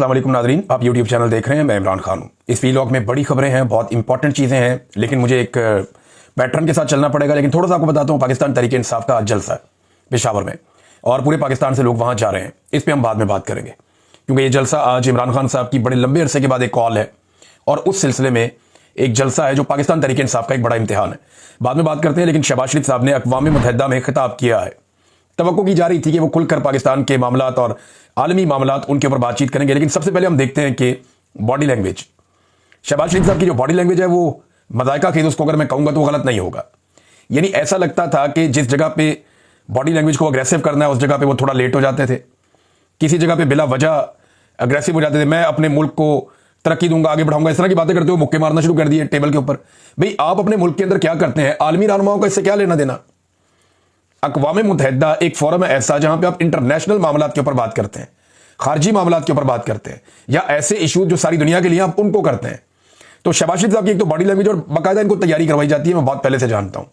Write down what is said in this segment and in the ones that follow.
अस्सलाम वालेकुम नाज़रीन, आप यूट्यूब चैनल देख रहे हैं। मैं इमरान खान हूँ। इस वीलॉग में बड़ी खबरें हैं, बहुत इंपॉर्टेंट चीज़ें हैं, लेकिन मुझे एक पैटर्न के साथ चलना पड़ेगा। लेकिन थोड़ा सा आपको बताता हूँ, पाकिस्तान तहरीक इंसाफ का आज जलसा है पेशावर में और पूरे पाकिस्तान से लोग वहाँ जा रहे हैं। इस पर हम बाद में बात करेंगे, क्योंकि ये जलसा आज इमरान खान साहब की बड़े लंबे अरसे के बाद एक कॉल है और उस सिलसिले में एक जलसा है जो पाकिस्तान तहरीक इंसाफ का एक बड़ा इम्तिहान है। बाद में बात करते हैं। लेकिन शहबाज शरीफ साहब ने अक़वाम मुत्तहिदा में खिताब किया है। तवक्को की जा रही थी कि वो खुलकर पाकिस्तान के मामलात और आलमी मामलात उनके ऊपर बातचीत करेंगे। लेकिन सबसे पहले हम देखते हैं कि बॉडी लैंग्वेज, शहबाज शरीफ साहब की जो बॉडी लैंग्वेज है वो मज़ाइका खेद, उसको अगर मैं कहूँगा तो वो गलत नहीं होगा। यानी ऐसा लगता था कि जिस जगह पे बॉडी लैंग्वेज को अग्रेसिव करना है उस जगह पे वो थोड़ा लेट हो जाते थे, किसी जगह पे बिला वजह अग्रेसिव हो जाते थे। मैं अपने मुल्क को तरक्की दूंगा, आगे बढ़ाऊंगा, इस तरह की बातें करते हुए मुक्के मारना शुरू कर दिए टेबल के ऊपर। भाई आप अपने मुल्क के अंदर क्या करते हैं, आलमी रहनुमाओं का इससे क्या लेना देना। अक़वाम मुत्तहिदा एक फोरम है ऐसा जहां पे आप इंटरनेशनल मामलात के ऊपर बात करते हैं, खारजी मामलात के ऊपर बात करते हैं, या ऐसे इशू जो सारी दुनिया के लिए आप उनको करते हैं। तो शहबाज शरीफ साहब की एक तो बॉडी लैंग्वेज और बाकायदा इनको तैयारी करवाई जाती है। मैं बहुत पहले से जानता हूं,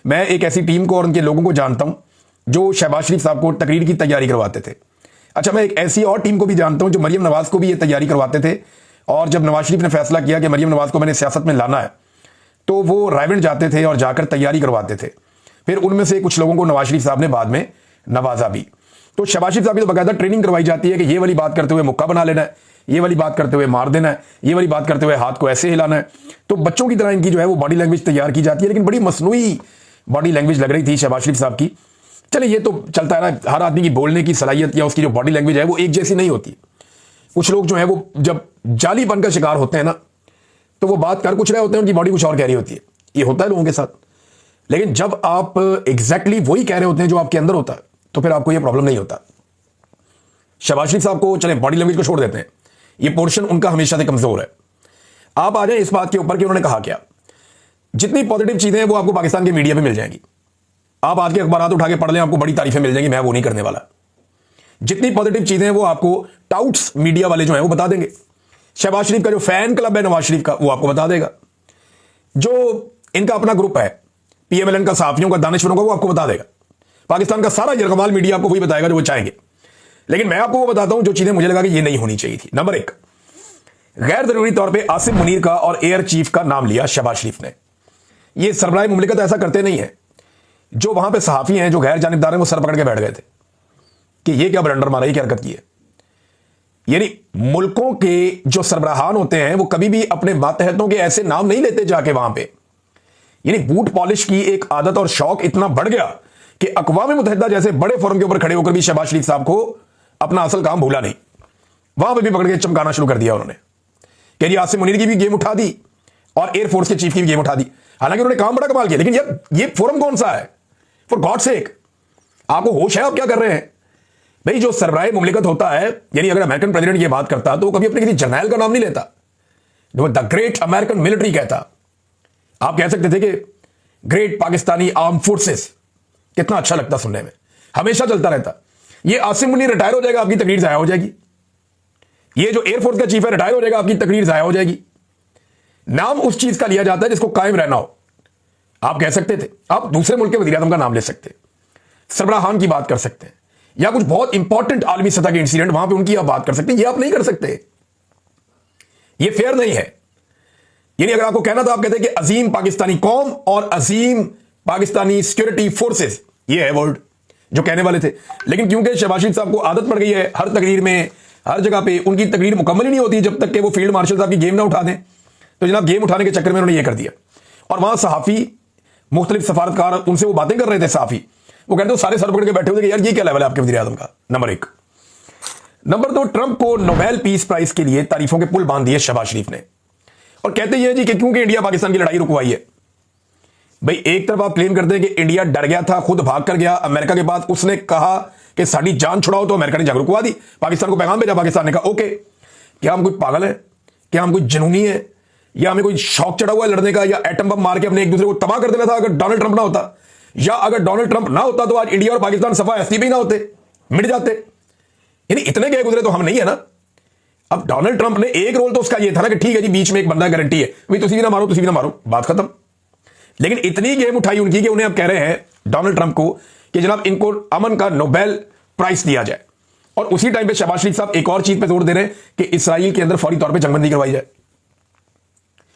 मैं एक ऐसी टीम को और उनके लोगों को जानता हूं जो शहबाज शरीफ साहब को तकरीर की तैयारी करवाते थे। अच्छा, मैं एक ऐसी और टीम को भी जानता हूं जो मरियम नवाज को भी ये तैयारी करवाते थे। और जब नवाज शरीफ ने फैसला किया कि मरियम नवाज को मैंने सियासत में लाना है, तो वो रायवेंड जाते थे और जाकर तैयारी करवाते थे। फिर उनमें से कुछ लोगों को नवाज शरीफ साहब ने बाद में नवाजा भी। तो शहबाज शरीफ साहब की तो बाकायदा ट्रेनिंग करवाई जाती है कि ये वाली बात करते हुए मुक्का बना लेना है, ये वाली बात करते हुए मार देना है, ये वाली बात करते हुए हाथ को ऐसे हिलाना है। तो बच्चों की तरह इनकी जो है वो बॉडी लैंग्वेज तैयार की जाती है। लेकिन बड़ी मसनूई बॉडी लैंग्वेज लग रही थी शहबाज शरीफ साहब की। चलिए, ये तो चलता है ना, हर आदमी की बोलने की सलाहियत या उसकी जो बॉडी लैंग्वेज है वो एक जैसी नहीं होती। कुछ लोग जो है वो जब जालीपन का शिकार होते हैं ना, तो वो बात कर कुछ रहे होते हैं, उनकी बॉडी कुछ और कह रही होती है। ये होता है लोगों के साथ। लेकिन जब आप एग्जैक्टली वही कह रहे होते हैं जो आपके अंदर होता है, तो फिर आपको ये प्रॉब्लम नहीं होता। शहबाज शरीफ साहब को चले बॉडी लैंग्वेज को छोड़ देते हैं, ये पोर्शन उनका हमेशा से कमजोर है। आप आ जाए इस बात के ऊपर कि उन्होंने कहा क्या। जितनी पॉजिटिव चीजें हैं वो आपको पाकिस्तान के मीडिया में मिल जाएंगी। आप आज के अखबारात उठा के पढ़ लें, आपको बड़ी तारीफें मिल जाएंगी। मैं वो नहीं करने वाला। जितनी पॉजिटिव चीजें हैं वो आपको टाउट्स मीडिया वाले जो हैं वो बता देंगे। शहबाज शरीफ का जो फैन क्लब है नवाज शरीफ का, वो आपको बता देगा। जो इनका अपना ग्रुप है पीएमएलएन का, सहाफियों का, दानिशवरों का, वो आपको बता देगा। पाकिस्तान का सारा यरगमाल मीडिया आपको वही बताएगा जो वो चाहेंगे। लेकिन मैं आपको वो बताता हूं जो चीजें मुझे लगा कि ये नहीं होनी चाहिए थी। नंबर 1, गैर जरूरी तौर पे आसिम मुनीर का और एयर चीफ का नाम लिया शहबाज शरीफ ने। ये सरबराह मुमलिकत ऐसा करते नहीं है। जो वहां पे सहाफी हैं, जो गैर जानिबदार हैं, वो सर पकड़ के बैठ गए थे कि ये क्या ब्लंडर मारा, ये क्या हरकत की है। यानी मुल्कों के जो सरबराहान होते हैं वो कभी भी अपने मातहतों के ऐसे नाम नहीं लेते जाके वहां पे। यानी बूट पॉलिश की एक आदत और शौक इतना बढ़ गया कि अक़वाम मुत्तहिदा जैसे बड़े फोरम के ऊपर खड़े होकर भी शहबाज शरीफ साहब को अपना असल काम भूला नहीं। वहां पे भी पकड़ के चमकाना शुरू कर दिया उन्होंने कि जी आसिम मुनीर की भी गेम उठा दी और एयरफोर्स के चीफ की भी गेम उठा दी। हालांकि उन्होंने काम बड़ा कमाल किया, लेकिन यार ये फोरम कौन सा है, फॉर गॉड सेक। आपको होश है आप क्या कर रहे हैं भाई। जो सरबराह मुमलिकत होता है, यानी अगर अमेरिकन प्रेसिडेंट ये बात करता तो वो कभी अपने किसी जर्नैल का नाम नहीं लेता, जो द ग्रेट अमेरिकन मिलिट्री कहता। आप कह सकते थे कि ग्रेट पाकिस्तानी आर्म फोर्सेस, कितना अच्छा लगता सुनने में, हमेशा चलता रहता। ये आसिम मुनीर रिटायर हो जाएगा, आपकी तकरीर जाया हो जाएगी। ये जो एयरफोर्स का चीफ है रिटायर हो जाएगा, आपकी तकरीर जाया हो जाएगी। नाम उस चीज का लिया जाता है जिसको कायम रहना हो। आप कह सकते थे, आप दूसरे मुल्क के वज़ीर आज़म का नाम ले सकते, सरबराहान की बात कर सकते हैं, या कुछ बहुत इंपॉर्टेंट आलमी सतह के इंसिडेंट वहां पे उनकी आप बात कर सकते हैं। ये आप नहीं कर सकते, ये फेयर नहीं है। यानी अगर आपको कहना था, आप कहते हैं कि अजीम पाकिस्तानी कौम और अजीम पाकिस्तानी सिक्योरिटी फोर्सेस, ये है वर्ड जो कहने वाले थे। लेकिन क्योंकि शहबाज शरीफ साहब को आदत पड़ गई है हर तकरीर में, हर जगह पे उनकी तकरीर मुकम्मल ही नहीं होती जब तक कि वो फील्ड मार्शल साहब की गेम ना उठा दें। तो जनाब गेम उठाने के चक्कर में उन्होंने ये कर दिया। और वहां सहाफी, मुख्तलिफ सफारतकार, उनसे वो बातें कर रहे थे सहाफी, वो कहते सारे सर पकड़ के बैठे हुए थे कि यार ये क्या लेवल है आपके वज़ीर आज़म का। नंबर 1। नंबर 2, ट्रंप को नोबेल पीस प्राइज के लिए तारीफों के पुल बांध दिए शहबाज शरीफ ने। और कहते हैं जी कि क्योंकि इंडिया पाकिस्तान की लड़ाई रुकवाई है। भाई एक तरफ आप क्लेम करते हैं कि इंडिया डर गया था, खुद भाग कर गया अमेरिका के बाद, उसने कहा कि साड़ी जान छुड़ाओ, तो अमेरिका ने जंग रुकवा दी, पाकिस्तान को पैगाम भेजा, पाकिस्तान ने कहा ओके। क्या हम कोई पागल है, क्या हम कोई जुनूनी है, या हमें कोई शौक चढ़ा हुआ है लड़ने का, या एटम बम मार के अपने एक दूसरे को तबाह कर देना था अगर डोनाल्ड ट्रंप ना होता, या अगर डोनाल्ड ट्रंप ना होता तो आज इंडिया और पाकिस्तान सफा ऐसी भी ना होते, मिट जाते। यानी इतने गए गुजरे तो हम नहीं है ना। अब डोनाल्ड ट्रंप ने एक रोल तो उसका ये था ना कि ठीक है जी बीच में एक बंदा गारंटी है, भाई तुसी भी ना मारो, तुसी भी ना मारो, बात खत्म। लेकिन इतनी गेम उठाई उनकी कि उन्हें अब कह रहे हैं डोनाल्ड ट्रंप को कि जनाब इनको अमन का नोबेल प्राइज दिया जाए। और उसी टाइम पे शहबाज शरीफ साहब एक और चीज पे जोर दे रहे हैं कि इसराइल के अंदर फौरी तौर पे जंगबंदी करवाई जाए,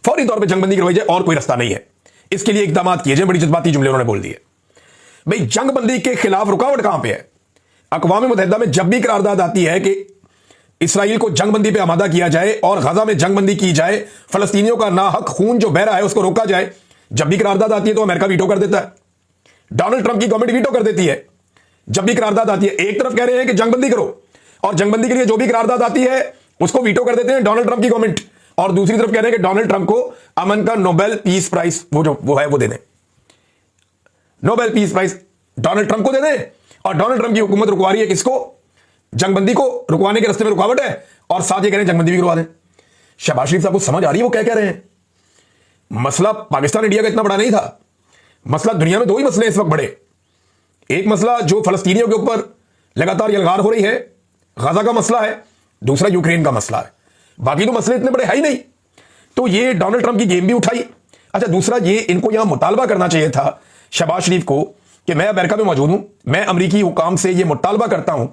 फौरी तौर पे जंगबंदी करवाई जाए, और कोई रास्ता नहीं है। इसके लिए इकदाम किए जाए। बड़ी जज्बाती जुमले उन्होंने बोल दिए। भाई जंगबंदी के खिलाफ रुकावट कहां पे है? अक़वाम मुत्तहिदा में जब भी करारदाद आती है कि इसराइल को जंगबंदी पे आमादा किया जाए और गजा में जंगबंदी की जाए, फलस्तीनियों का नाहक खून जो बह रहा है उसको रोका जाए, जब भी करारदाद आती है तो अमेरिका वीटो कर देता है, डोनाल्ड ट्रंप की गवर्नमेंट वीटो कर देती है। जब भी करारदाद आती है, एक तरफ कह रहे हैं कि जंगबंदी करो, और जंगबंदी के लिए जो भी करारदाद आती है उसको वीटो कर देते हैं डोनाल्ड ट्रंप की गवर्नमेंट, और दूसरी तरफ कह रहे हैं कि डोनाल्ड ट्रंप को अमन का नोबेल पीस प्राइज वो है वो दे दें, Nobel peace prize Donald Trump को दे दें। और डोनाल्ड ट्रंप की हुकूमत रुकवा रही है किसको? जंगबंदी को रुकवाने के रास्ते में रुकावट है, और साथ ये कह रहे हैं जंगबंदी भी करवा दें। शहबाज शरीफ साहब को समझ आ रही है वो क्या कह रहे हैं? मसला पाकिस्तान इंडिया का इतना बड़ा नहीं था। मसला दुनिया में दो ही मसले इस वक्त बड़े। एक मसला जो फलस्तीनियों के ऊपर लगातार यलगार हो रही है, गजा का मसला है, दूसरा यूक्रेन का मसला है। बाकी तो मसले इतने बड़े है ही नहीं। तो ये डोनाल्ड ट्रंप की गेम भी उठाई। अच्छा, दूसरा ये इनको यहां मुतालबा करना चाहिए था शहबाज शरीफ को कि मैं अमेरिका में मौजूद हूं, मैं अमरीकी हुकाम से यह मुतालबा करता हूं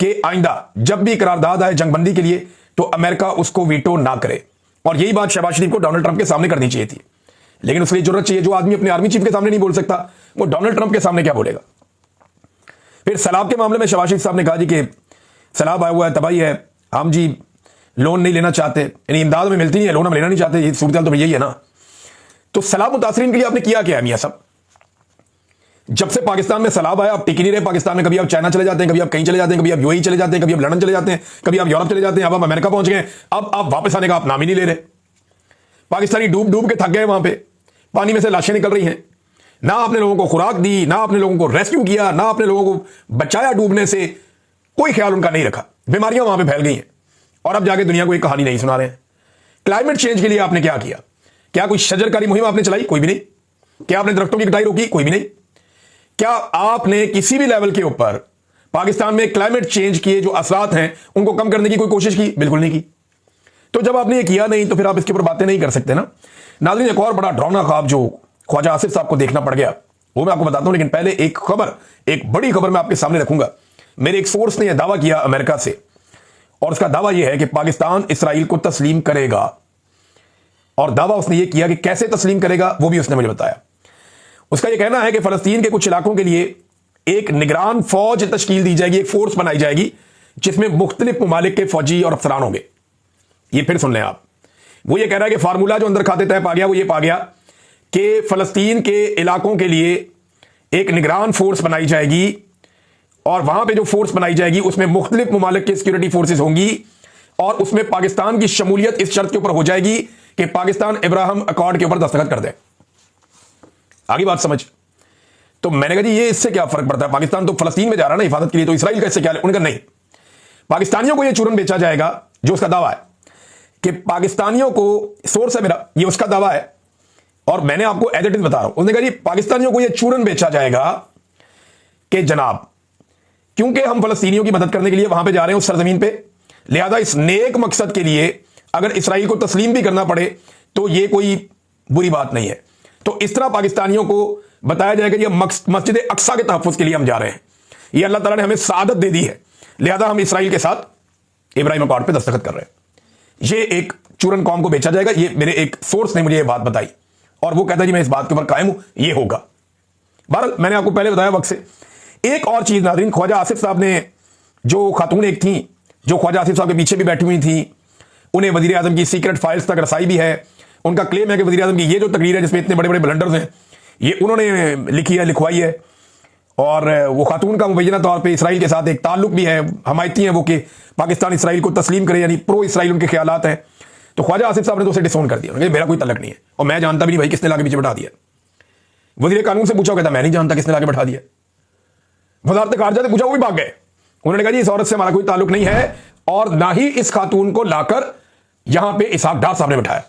कि आइंदा जब भी करारदाद आए जंगबंदी के लिए तो अमेरिका उसको वीटो ना करे। और यही बात शहबाज शरीफ को डोनाल्ड ट्रंप के सामने करनी चाहिए थी, लेकिन उसके लिए जरूरत चाहिए। जो आदमी अपने आर्मी चीफ के सामने नहीं बोल सकता, वो डोनाल्ड ट्रंप के सामने क्या बोलेगा? फिर सैलाब के मामले में शहबाज शरीफ साहब ने कहा जी कि सैलाब आया हुआ है, तबाही है, हम जी लोन नहीं लेना चाहते, यानी इमदाद में मिलती नहीं है, लोन हम लेना नहीं चाहते। ये सूरत तो यही है ना। तो सैलाब मुतासरीन के लिए आपने किया क्या है मियां साहब? जब से पाकिस्तान में सैलाब आया, आप टिक नहीं रहे पाकिस्तान में। कभी आप चाइना चले जाते हैं, कभी आप कहीं चले जाते हैं, कभी आप यूएई चले जाते हैं, कभी आप लंदन चले जाते हैं, कभी आप यूरोप चले जाते हैं, अब आप अमेरिका पहुंच गए। अब आप वापस आने का आप नाम ही नहीं ले रहे। पाकिस्तानी डूब डूब के थक गए, वहां पे पानी में से लाशें निकल रही हैं। ना आपने लोगों को खुराक दी, ना आपने लोगों को रेस्क्यू किया, ना आपने लोगों को बचाया डूबने से, कोई ख्याल उनका नहीं रखा। बीमारियां वहां पे फैल गई हैं, और अब जाके दुनिया को एक कहानी नहीं सुना रहे हैं। क्लाइमेट चेंज के लिए आपने क्या किया? क्या कोई शजरकारी मुहिम आपने चलाई? कोई भी नहीं। क्या आपने दरख्तों की कटाई रोकी? कोई भी नहीं। क्या आपने किसी भी लेवल के ऊपर पाकिस्तान में क्लाइमेट चेंज के जो असरात हैं उनको कम करने की कोई कोशिश की? बिल्कुल नहीं की। तो जब आपने ये किया नहीं तो फिर आप इसके ऊपर बातें नहीं कर सकते ना। नाज़रीन, एक और बड़ा डरावना ख्वाब जो ख्वाजा आसिफ साहब को देखना पड़ गया वो मैं आपको बताता हूं, लेकिन पहले एक खबर, एक बड़ी खबर मैं आपके सामने रखूंगा। मेरे एक सोर्स ने यह दावा किया अमेरिका से, और उसका दावा यह है कि पाकिस्तान इसराइल को तस्लीम करेगा। और दावा उसने यह किया कि कैसे तस्लीम करेगा वो भी उसने मुझे बताया। उसका यह कहना है कि फलस्तीन के कुछ इलाकों के लिए एक निगरान फौज तश्कील दी जाएगी, एक फोर्स बनाई जाएगी जिसमें मुख्तलिफ ममालिक के फौजी और अफसरान होंगे। ये फिर सुन लें आप। वो ये कह रहा है कि फार्मूला जो अंदर खाते तय पा गया वो ये पा गया कि फलस्तीन के इलाकों के लिए एक निगरान फोर्स बनाई जाएगी, और वहां पे जो फोर्स बनाई जाएगी उसमें मुख्तलिफ ममालिक की सिक्योरिटी फोर्सेस होंगी, और उसमें पाकिस्तान की शमूलियत इस शर्त के ऊपर हो जाएगी कि पाकिस्तान इब्राहिम अकॉर्ड के ऊपर दस्तखत कर दे। आगे बात समझ। तो मैंने कहा जी ये इससे क्या फर्क पड़ता है? पाकिस्तान तो फलस्तीन में जा रहा है ना हिफाजत के लिए, तो इसराइल का इससे क्या? उनका नहीं, पाकिस्तानियों को यह चूरन बेचा जाएगा, जो उसका दावा है कि पाकिस्तानियों को, सोर्स है मेरा, ये उसका दावा है और मैंने आपको एज इट इज बता रहा हूं। उसने कहा जी पाकिस्तानियों को यह चूरन बेचा जाएगा कि जनाब क्योंकि हम फलस्तीनियों की मदद करने के लिए वहां पे जा रहे हैं उस सरजमीन पे, लिहाजा इस नेक मकसद के लिए अगर इसराइल को तस्लीम भी करना पड़े तो यह कोई बुरी बात नहीं है। तो इस तरह पाकिस्तानियों को बताया जाएगा कि मस्जिद अक्सा के तहफ़्फ़ुज़ के लिए हम जा रहे हैं, ये अल्लाह ताला ने हमें सादत दे दी है, लिहाजा हम इसराइल के साथ इब्राहिम अकॉर्ड पे दस्तखत कर रहे हैं। ये एक चूरन कौम को बेचा जाएगा। ये मेरे एक सोर्स ने मुझे ये बात बताई, और वो कहता है जी मैं इस बात के ऊपर कायम हूं, ये होगा। बहरहाल मैंने आपको पहले बताया वक्त से। एक और चीज नाज़रीन, ख्वाजा आसिफ साहब ने, जो खातून एक थी जो ख्वाजा आसिफ साहब के पीछे भी बैठी हुई थी, उन्हें वजीर आजम की सीक्रेट फाइल्स तक रसाई भी है। उनका क्लेम है कि वजीर आजम की ये जो तकरीर है जिसमें इतने बड़े बड़े ब्लंडर्स हैं, ये उन्होंने लिखी है, लिखवाई है। और वो खातून का मुबैना तौर पे इसराइल के साथ एक ताल्लुक भी है, हमायती हैं वो कि पाकिस्तान इसराइल को तस्लीम करे, यानी प्रो इसराइल उनके ख्यालात हैं। तो ख्वाजा आसिफ साहब ने तो उसे डिसोन कर दिया, मेरा कोई तल्लक नहीं है, और मैं जानता भी नहीं भाई किसने लाके पीछे बैठा दिया। वजीर कानून से पूछा, कहता मैं नहीं जानता किसने लाके बैठा दिया। वजारत खारजा से पूछा, वो भी भाग गए। उन्होंने कहा जी इस औरत से हमारा कोई ताल्लुक नहीं है, और ना ही इस खातून को लाकर यहां पे इसहाक डार साहब ने बैठाया।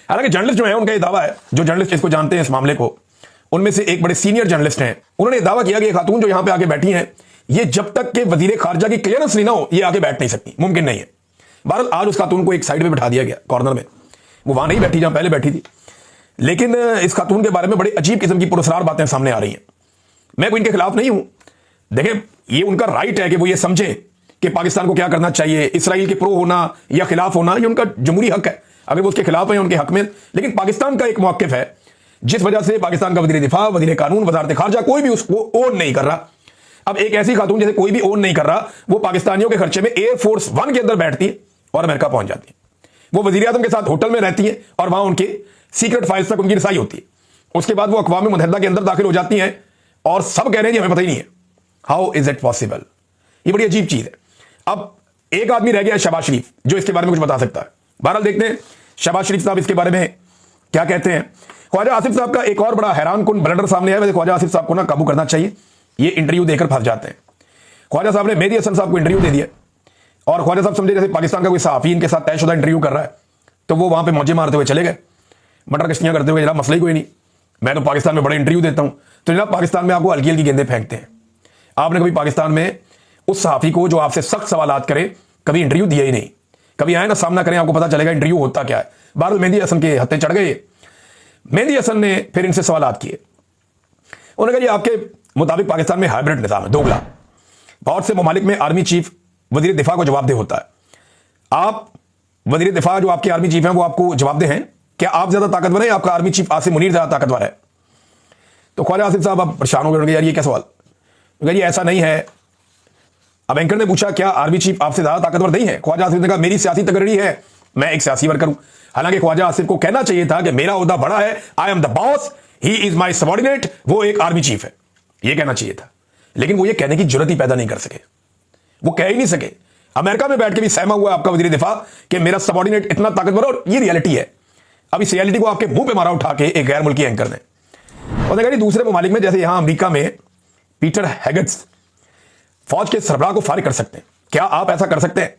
हालांकि जर्नलिस्ट जो है उनका ये दावा है, जो जर्नलिस्ट इसको जानते हैं इस मामले को, उनमें से एक बड़े सीनियर जर्नलिस्ट हैं, उन्होंने दावा किया कि ये खातून जो यहां पे आके बैठी हैं, ये जब तक के वजीर खारजा की क्लियरेंस नहीं ना हो ये आके बैठ नहीं सकती, मुमकिन नहीं है। बहरहाल आज उस खातून को एक साइड में बैठा दिया गया, कॉर्नर में। वो वहां नहीं बैठी जहां पहले बैठी थी, लेकिन इस खातून के बारे में बड़ी अजीब किस्म की पुरस्कार बातें सामने आ रही हैं। मैं कोई इनके खिलाफ नहीं हूं, देखें, ये उनका राइट है कि वो ये समझे कि पाकिस्तान को क्या करना चाहिए, इसराइल के प्रो होना या खिलाफ होना, ये उनका जमहूरी हक है। अगर वो उसके खिलाफ है उनके हक में, लेकिन पाकिस्तान का एक मौक़िफ़ है जिस वजह से पाकिस्तान का वज़ीर दिफा, वज़ीर कानून, वज़ारत खारजा कोई भी उसको ओन नहीं कर रहा। अब एक ऐसी खातून जैसे कोई भी ओन नहीं कर रहा, वो पाकिस्तानियों के खर्चे में एयरफोर्स 1 के अंदर बैठती है और अमेरिका पहुंच जाती है। वो वज़ीर आज़म के साथ होटल में रहती है और वहां उनके सीक्रेट फाइल्स तक उनकी रसाई होती है। उसके बाद वो अक़वाम मुत्तहिदा के अंदर दाखिल हो जाती हैं और सब कह रहे हैं जी हमें पता ही नहीं है। How is it possible? ये बड़ी अजीब चीज है। अब एक आदमी रह गया है शहबाज शरीफ, जो इसके बारे में कुछ बता सकता है। बहरहाल देखते हैं शहबाज शरीफ साहब इसके बारे में क्या कहते हैं। ख्वाजा आसिफ साहब का एक और बड़ा हैरान कुन ब्लंडर सामने आया। वैसे ख्वाजा आसिफ साहब को ना काबू करना चाहिए, ये इंटरव्यू देकर फंस जाते हैं। ख्वाजा साहब ने मेहदी हसन साहब को इंटरव्यू दे दिया और ख्वाजा साहब समझे जैसे पाकिस्तान का कोई सहाफ़ी इनके साथ तयशुदा इंटरव्यू कर रहा है, तो वो वहां पे मौजे मारते हुए चले गए, मटर कश्तियां करते हुए, जनाब मसला ही कोई नहीं, मैं तो पाकिस्तान में बड़े इंटरव्यू देता हूं। तो जनाब पाकिस्तान में आपको हल्की हल्की गेंदे फेंकते हैं। आपने कभी पाकिस्तान में उस सहाफ़ी को जो आपसे सख्त सवालात करे कभी इंटरव्यू दिया ही नहीं। कभी आए ना सामना करें, आपको पता चलेगा इंटरव्यू होता क्या है। बहरहाल मेहदी हसन के हत्थे चढ़ गए। मेहदी हसन ने फिर इनसे सवालात किए। उन्होंने कहा जी आपके मुताबिक पाकिस्तान में हाइब्रिड निज़ाम है, दोगला। बहुत से ममालिक में आर्मी चीफ वज़ीर दिफा को जवाबदेह होता है। आप वज़ीर दिफा जो आपके आर्मी चीफ हैं वो आपको जवाबदेह हैं? क्या आप ज्यादा ताकतवर हैं? आपका आर्मी चीफ आसिम मुनीर ज्यादा ताकतवर है? तो ख्वाजा आसिफ साहब आप परेशान हो गए, यार ये क्या सवाल? ये ऐसा नहीं है। अब एंकर ने पूछा क्या आर्मी चीफ आपसे ज्यादा ताकतवर नहीं है? ख्वाजा आसिफ ने कहा मेरी सियासी तगड़ी है, मैं एक सियासी वर्कर हूं। हालांकि ख्वाजा आसिफ को कहना चाहिए था कि मेरा ओहदा बड़ा है, I am the boss, he is my subordinate, वो एक आर्मी चीफ है, ये कहना चाहिए था। लेकिन वो ये कहने की जरूरत ही पैदा नहीं कर सके, वो कह ही नहीं सके। अमेरिका में बैठ के भी सहमा हुआ आपका वज़ीर दिफा कि मेरा सबॉर्डिनेट इतना ताकतवर है, और ये रियलिटी है। अब इस रियलिटी को आपके मुंह पे मारा उठा के एक गैर मुल्की एंकर ने। और कहा दूसरे ममालिक में जैसे यहां अमेरिका में पीटर हेगेट्स फौज के सरबराह को फारिग कर सकते हैं, क्या आप ऐसा कर सकते हैं?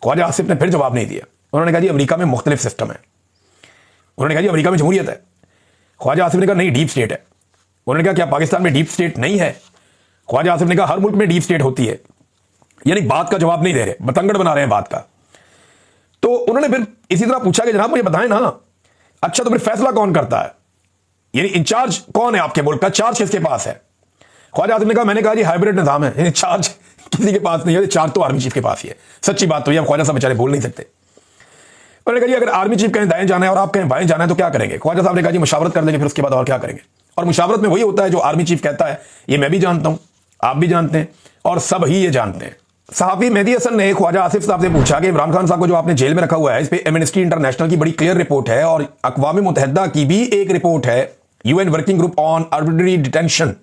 ख्वाजा आसिफ ने फिर जवाब नहीं दिया। उन्होंने कहा जी अमेरिका में मुख्तलिफ सिस्टम है। उन्होंने कहा जी अमेरिका में जमहूरियत है। ख्वाजा आसिफ ने कहा नहीं, डीप स्टेट है। उन्होंने कहा क्या पाकिस्तान में डीप स्टेट नहीं है? ख्वाजा आसिफ ने कहा हर मुल्क में डीप स्टेट होती है। यानी बात का जवाब नहीं दे रहे, बतंगड़ बना रहे हैं बात का। तो उन्होंने फिर इसी तरह पूछा कि जनाब मुझे बताएं ना, अच्छा तो फिर फैसला कौन करता है, यानी इंचार्ज कौन है आपके मुल्क का, चार्ज किसके पास है? ख्वाजा आसिफ ने कहा मैंने कहा जी हाइब्रिड निजाम है, चार्ज किसी के पास नहीं है, चार्ज तो आर्मी चीफ के पास ही है। सच्ची बात तो ये ख्वाजा साहब बेचारे बोल नहीं सकते। उन्होंने कहा जी अगर आर्मी चीफ कहीं दाएं जाना है और आप कहीं बाएं जाना है तो क्या करेंगे? ख्वाजा साहब ने कहा जी मुशावरत कर लेंगे, फिर उसके बाद और क्या करेंगे। और मुशावरत में वही होता है जो आर्मी चीफ कहता है, ये मैं भी जानता हूं, आप भी जानते हैं और सब ही ये जानते हैं। सहाफी मेहदी हसन ने ख्वाजा आसिफ साहब से पूछा कि इमरान खान साहब को जो आपने जेल में रखा हुआ है, इस पे एमनेस्टी इंटरनेशनल की बड़ी क्लियर रिपोर्ट है और अक़वाम मुत्तहिदा की भी एक रिपोर्ट है, UN working group on arbitrary detention.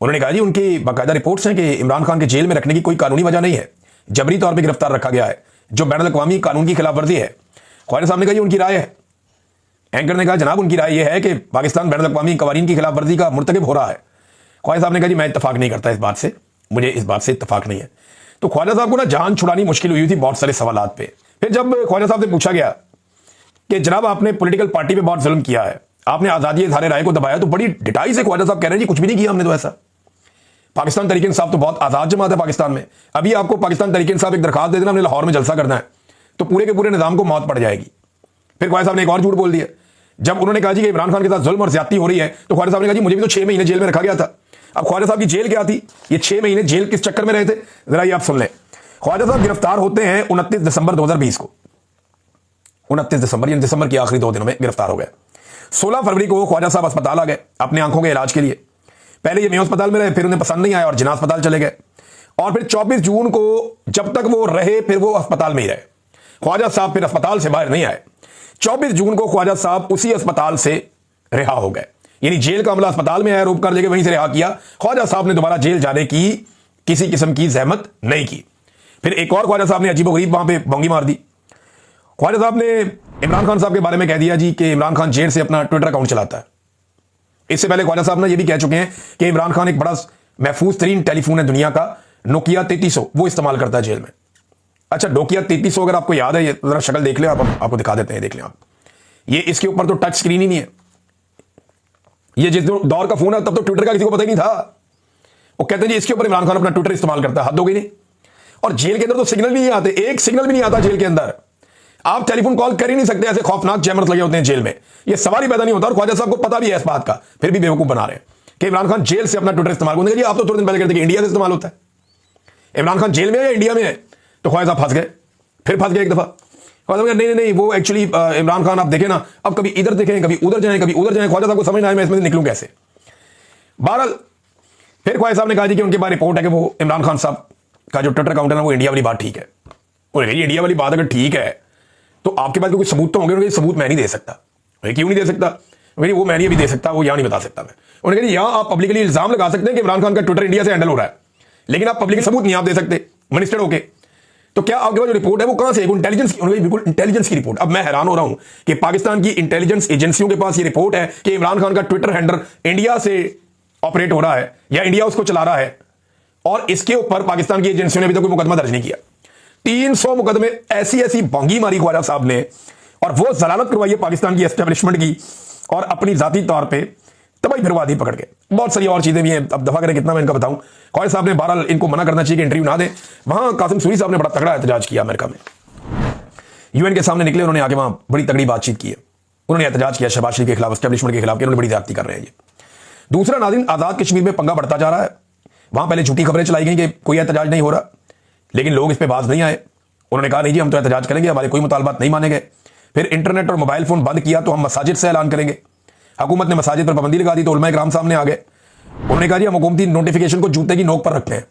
उन्होंने कहा जी उनकी बाकायदा रिपोर्ट्स हैं कि इमरान खान के जेल में रखने की कोई कानूनी वजह नहीं है, जबरी तौर पर गिरफ्तार रखा गया है, जो बैनुल अक़वामी कानून की खिलाफ वर्जी है। ख्वाजा साहब ने कहा उनकी राय है। एंकर ने कहा जनाब उनकी राय यह है कि पाकिस्तान बैनुल अक़वामी कवानीन की खिलाफ वर्जी का मुर्तकिब हो रहा है। ख्वाजा साहब ने कहा जी मैं इत्तफाक नहीं करता इस बात से, मुझे इस बात से इत्तफाक नहीं है। तो ख्वाजा साहब को ना जान छुड़ानी मुश्किल हुई थी बहुत सारे सवालात पे। फिर जब ख्वाजा साहब से पूछा गया कि जनाब आपने पॉलिटिकल पार्टी पे बहुत जुल्म किया है, आपने आज़ादी इज़हार राय को दबाया, तो बड़ी डिटाई से ख्वाजा साहब कह रहे हैं जी कुछ भी नहीं किया हमने तो ऐसा। पाकिस्तान तहरीक इंसाफ तो बहुत आज़ाद जमात है पाकिस्तान में। अभी आपको पाकिस्तान तहरीक इंसाफ एक दरखास्त दे देना हमने लाहौर में जलसा करना है, तो पूरे के पूरे निज़ाम को मौत पड़ जाएगी। फिर ख्वाजा साहब ने एक और झूठ बोल दिया। जब उन्होंने कहा जी कि इमरान खान के साथ जुल्म और ज्यादती हो रही है, तो ख्वाजा साहब ने कहा जी मुझे भी तो 6 महीने जेल में रखा गया था। अब ख्वाजा साहब की जेल क्या थी, ये 6 महीने जेल किस चक्कर में रहे थे, जरा ये आप सुन लें। ख्वाजा साहब गिरफ्तार होते हैं 29 दिसंबर 2020 को। 29 दिसंबर यानी दिसंबर के आखिरी 2 दिनों में गिरफ्तार हो गए। 16 फरवरी को ख्वाजा साहब अस्पताल आ गए अपने आंखों के इलाज के लिए। पहले ये मेयो अस्पताल में रहे, फिर उन्हें पसंद नहीं आया और जिन्ना अस्पताल चले गए। और फिर 24 जून को जब तक वो रहे फिर वो अस्पताल में ही रहे। ख्वाजा साहब फिर अस्पताल से बाहर नहीं आए। 24 जून को ख्वाजा साहब उसी अस्पताल से रिहा हो गए, यानी जेल का अमला अस्पताल में आया, रोक कर लेके वहीं से रिहा किया। ख्वाजा साहब ने दोबारा जेल जाने की किसी किस्म की जहमत नहीं की। फिर एक और ख्वाजा साहब ने अजीबोगरीब वहां पे बोंगी मार दी। ख्वाजा साहब ने इमरान खान साहब के बारे में कह दिया जी कि इमरान खान जेल से अपना ट्विटर अकाउंट चलाता है। इससे पहले ख्वाजा साहब ने यह भी कह चुके हैं कि इमरान खान एक बड़ा महफूज तरीन टेलीफोन है दुनिया का, नोकिया 3300, वो इस्तेमाल करता है जेल में। अच्छा, नोकिया 3300 अगर आपको याद है, ये जरा शक्ल देख ले, आपको दिखा देते हैं, देख लें आप। ये इसके ऊपर तो टच स्क्रीन ही नहीं है। ये जिस दौर का फोन है तब तो ट्विटर का किसी को पता ही नहीं था। वो कहते हैं जी इसके ऊपर इमरान खान अपना ट्विटर इस्तेमाल करता है, हद हो गई नहीं। और जेल के अंदर तो सिग्नल भी नहीं आते, एक सिग्नल भी नहीं आता जेल के अंदर। आप टेलीफोन कॉल कर ही नहीं सकते, ऐसे खौफनाक जैमर्स लगे होते हैं जेल में, ये सवाल ही पैदा नहीं होता। और ख्वाजा साहब को पता भी है इस बात का, फिर भी बेवकूफ बना रहे हैं कि इमरान खान जेल से अपना ट्विटर इस्तेमाल करेंगे। आप तो थोड़े दिन पहले कहते कि इंडिया से इस्तेमाल होता है। इमरान खान जेल में है या इंडिया में है? तो ख्वाजा साहब फंस गए, फिर फंस गए एक दफा। ख्वाजा साहब नहीं नहीं, वो एक्चुअली इमरान खान आप देखें ना, अब कभी इधर देखें, कभी उधर जाएं, कभी उधर जाएं। ख्वाजा साहब को समझ ना आए मैं इसमें से निकलूं कैसे। बहरहाल फिर ख्वाजा साहब ने कहा जी कि उनके पास रिपोर्ट है कि वो इमरान खान साहब का जो ट्विटर अकाउंट है ना, वो इंडिया वाली बात ठीक है। उन्होंने इंडिया वाली बात अगर ठीक है तो आपके पास कोई सबूत तो होंगे। उन्होंने सबूत मैं नहीं दे सकता। क्यों नहीं दे सकता? वो मैं नहीं अभी दे सकता, वो यहां नहीं बता सकता मैं। उन्होंने कहा यहां आप पब्लिकली इल्जाम लगा सकते हैं कि इमरान खान का ट्विटर इंडिया से हैंडल हो रहा है, लेकिन आप पब्लिक सबूत नहीं आप दे सकते मिनिस्टर होके। तो क्या आपके पास जो रिपोर्ट है वो कहां से? इंटेलिजेंस की, बिल्कुल इंटेलिजेंस की रिपोर्ट। अब मैं हैरान हो रहा हूं कि पाकिस्तान की इंटेलिजेंस एजेंसियों के पास ये रिपोर्ट है कि इमरान खान का ट्विटर हैंडल इंडिया से ऑपरेट हो रहा है या इंडिया उसको चला रहा है, और इसके ऊपर पाकिस्तान की एजेंसियों ने अभी तक कोई मुकदमा दर्ज नहीं किया। 300 मुकदमे ऐसी ऐसी भोंगी मारी ख्वाजा साहब ने, और वो जलालत करवाई है पाकिस्तान की एस्टेब्लिशमेंट की, और अपनी जाती तौर पे तबाही फिरवा दी पकड़ के। बहुत सारी और चीजें भी हैं, अब दफा करें कितना मैं इनका बताऊं। ख्वाजा साहब ने बहरहाल इनको मना करना चाहिए कि इंटरव्यू ना दें। वहां कासिम सूरी साहब ने बड़ा तगड़ा एहतजाज किया अमेरिका में, यूएन के सामने निकले, उन्होंने आगे वहां बड़ी तगड़ी बातचीत की है। उन्होंने एहतजाज किया शहबाज शरीफ के खिलाफ, एस्टेब्लिशमेंट के खिलाफ, कि उन्होंने बड़ी ज्यादती कर रहे हैं ये। दूसरा नाज़रीन, आजाद कश्मीर में पंगा बढ़ता जा रहा है। वहां पहले झूठी खबरें चलाई गई कि कोई एहतजाज नहीं हो रहा, लेकिन लोग इस पर बाज नहीं आए। उन्होंने कहा नहीं जी हम तो एहतजाज करेंगे, हमारे कोई मुतालबात नहीं माने गए। फिर इंटरनेट और मोबाइल फोन बंद किया तो हम मसाजिद से ऐलान करेंगे। हुकूमत ने मसाजिद पर पाबंदी लगा दी तो उलमा इकराम सामने आ गए। उन्होंने कहा जी हम हुकूमती नोटिफिकेशन को जूते की नोक पर रखते हैं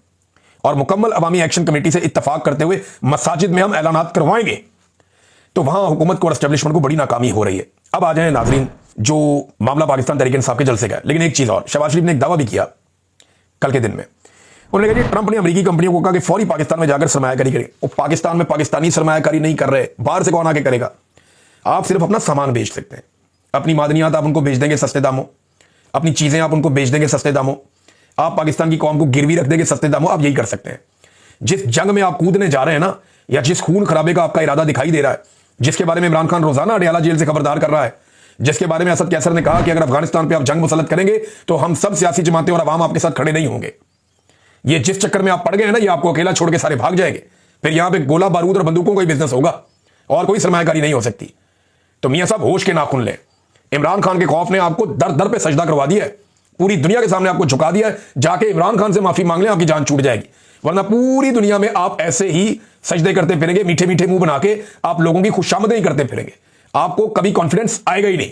और मुकम्मल अवामी एक्शन कमेटी से इत्तफाक करते हुए मसाजिद में हम ऐलानात करवाएंगे। तो वहां हुकूमत को और एस्टेब्लिशमेंट को बड़ी नाकामी हो रही है। अब आ जाए नाजरीन, जो मामला पाकिस्तान तहरीक इंसाफ के जलसे का है। लेकिन एक चीज और, शहबाज शरीफ ने एक दावा भी किया कल के दिन में। उन्होंने कहा ट्रंप ने अमेरिकी कंपनियों को कहा कि फौरी पाकिस्तान में जाकर सरमायाकारी करें। वो पाकिस्तान में पाकिस्तानी सरमायाकारी नहीं कर रहे, बाहर से कौन आके करेगा? आप सिर्फ अपना सामान बेच सकते हैं, अपनी मादनियात आप उनको बेच देंगे सस्ते दामों, अपनी चीजें आप उनको बेच देंगे सस्ते दामों, आप पाकिस्तान की कौम को गिरवी रख देंगे सस्ते दामों। आप यही कर सकते हैं। जिस जंग में आप कूदने जा रहे हैं ना, या जिस खून खराबे का आपका इरादा दिखाई दे रहा है, जिसके बारे में इमरान खान रोजाना अडयाला जेल से खबरदार कर रहा है, जिसके बारे में असद कैसर ने कहा कि अगर अफगानिस्तान पर आप जंग मुसल्लत करेंगे तो हम सब सियासी जमातें और अवाम आपके साथ खड़े नहीं होंगे। ये जिस चक्कर में आप पड़ गए हैं ना, ये आपको अकेला छोड़ के सारे भाग जाएंगे। फिर यहां पे गोला बारूद और बंदूकों का ही बिजनेस होगा और कोई सरमायाकारी नहीं हो सकती। तो मियां साहब होश के नाखून लें। इमरान खान के खौफ ने आपको दर दर पे सजदा करवा दिया है, पूरी दुनिया के सामने आपको झुका दिया है। जाके इमरान खान से माफी मांग लें, आपकी जान छूट जाएगी, वरना पूरी दुनिया में आप ऐसे ही सजदे करते फिरेंगे, मीठे मीठे मुंह बना के आप लोगों की खुशामदें ही करते फिरेंगे। आपको कभी कॉन्फिडेंस आएगा ही नहीं,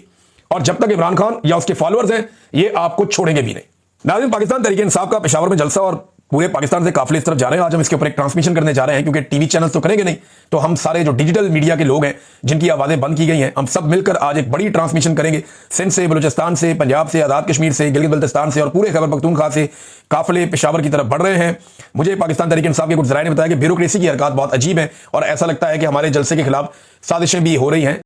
और जब तक इमरान खान या उसके फॉलोअर्स हैं ये आपको छोड़ेंगे भी नहीं। नाज़रीन, पाकिस्तान तहरीक इंसाफ का पेशावर में जलसा और पूरे पाकिस्तान से काफिले इस तरफ जा रहे हैं। आज हम इसके ऊपर एक ट्रांसमिशन करने जा रहे हैं, क्योंकि टीवी चैनल तो करेंगे नहीं, तो हम सारे जो डिजिटल मीडिया के लोग हैं जिनकी आवाजें बंद की गई हैं, हम सब मिलकर आज एक बड़ी ट्रांसमिशन करेंगे। सिंध से, बलूचिस्तान से, पंजाब से, आजाद कश्मीर से, गिलगित बल्तिस्तान से और पूरे खैबर पख्तूनख्वा से काफिले पेशावर की तरफ बढ़ रहे हैं। मुझे पाकिस्तान तहरीक इंसाफ के कुछ जराये ने बताया कि ब्यूरोक्रेसी की हरकत बहुत अजीब है और ऐसा लगता है कि हमारे जलसे के खिलाफ साजिशें भी हो रही हैं।